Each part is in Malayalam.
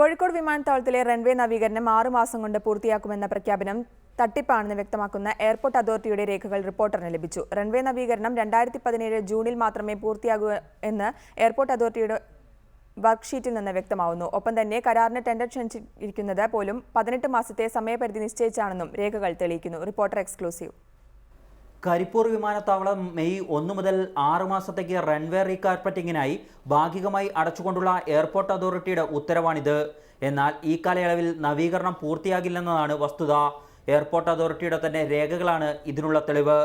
കോഴിക്കോട് വിമാനത്താവളത്തിലെ റൺവേ നവീകരണം 6 മാസം കൊണ്ട് പൂർത്തിയാക്കുമെന്ന പ്രഖ്യാപനം തട്ടിപ്പാണെന്ന് വ്യക്തമാക്കുന്ന എയർപോർട്ട് അതോറിറ്റിയുടെ രേഖകൾ റിപ്പോർട്ടറിന് ലഭിച്ചു. റൺവേ നവീകരണം 2017 ജൂണിൽ മാത്രമേ പൂർത്തിയാകൂ എന്ന് എയർപോർട്ട് അതോറിറ്റിയുടെ വർക്ക്ഷീറ്റിൽ നിന്ന് വ്യക്തമാവുന്നു. ഒപ്പം തന്നെ കരാറിന് ടെൻഡർ ക്ഷണിച്ചിരിക്കുന്നത് പോലും 18 മാസത്തെ സമയപരിധി നിശ്ചയിച്ചാണെന്നും രേഖകൾ തെളിയിക്കുന്നു. Reporter exclusive. കരിപ്പൂർ വിമാനത്താവളം മെയ് 1 മുതൽ 6 മാസത്തേക്ക് റൺവേ റീകാർപ്പറ്റിങ്ങിനായി ഭാഗികമായി അടച്ചുകൊണ്ടുള്ള എയർപോർട്ട് അതോറിറ്റിയുടെ ഉത്തരവാണിത്. എന്നാൽ ഈ കാലയളവിൽ നവീകരണം പൂർത്തിയാകില്ലെന്നതാണ് വസ്തുത. എയർപോർട്ട് അതോറിറ്റിയുടെ തന്നെ രേഖകളാണ് ഇതിനുള്ള തെളിവ്.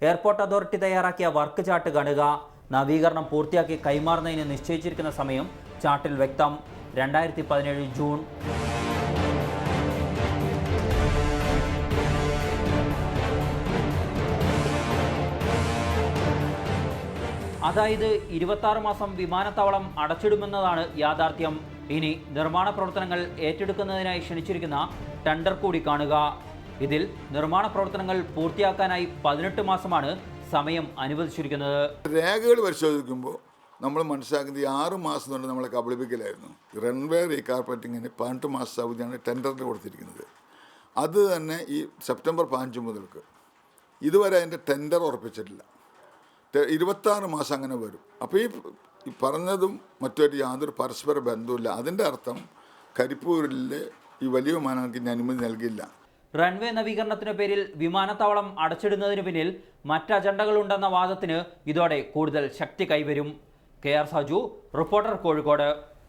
എയർപോർട്ട് അതോറിറ്റി തയ്യാറാക്കിയ വർക്ക് ചാർട്ട് കാണുക. നവീകരണം പൂർത്തിയാക്കി കൈമാറുന്നതിന് നിശ്ചയിച്ചിരിക്കുന്ന സമയം ചാർട്ടിൽ വ്യക്തം. 2017 ജൂൺ. അതായത് 26 മാസം വിമാനത്താവളം അടച്ചിടുമെന്നതാണ് യാഥാർത്ഥ്യം. ഇനി നിർമ്മാണ പ്രവർത്തനങ്ങൾ ഏറ്റെടുക്കുന്നതിനായി ക്ഷണിച്ചിരിക്കുന്ന ടെൻഡർ കൂടി കാണുക. ഇതിൽ നിർമ്മാണ പ്രവർത്തനങ്ങൾ പൂർത്തിയാക്കാനായി 18 മാസമാണ് സമയം അനുവദിച്ചിരിക്കുന്നത്. രേഖകൾ പരിശോധിക്കുമ്പോൾ നമ്മൾ മനസ്സിലാക്കുന്നത് 6 മാസം കൊണ്ട് നമ്മളെ കബളിപ്പിക്കലായിരുന്നു. റൺവേ റീകാർപ്പറ്റിങ്ങിന് 18 മാസം അവധിയാണ് ടെൻഡറിന് കൊടുത്തിരിക്കുന്നത്. അത് തന്നെ ഈ സെപ്റ്റംബർ 15 മുതൽക്ക് ഇതുവരെ അതിൻ്റെ ടെൻഡർ ഉറപ്പിച്ചിട്ടില്ല. 26 മാസം അങ്ങനെ വരും. അപ്പോൾ ഈ പറഞ്ഞതും മറ്റൊരു യാതൊരു പരസ്പര ബന്ധവുമില്ല. അതിൻ്റെ അർത്ഥം കരിപ്പൂരിലെ ഈ വലിയ വിമാനങ്ങൾക്ക് അനുമതി നൽകില്ല. റൺവേ നവീകരണത്തിന് പേരിൽ വിമാനത്താവളം അടച്ചിടുന്നതിന് പിന്നിൽ മറ്റ് അജണ്ടകളുണ്ടെന്ന വാദത്തിന് ഇതോടെ കൂടുതൽ ശക്തി കൈവരും. KR Saju, reporter, Kozhikode.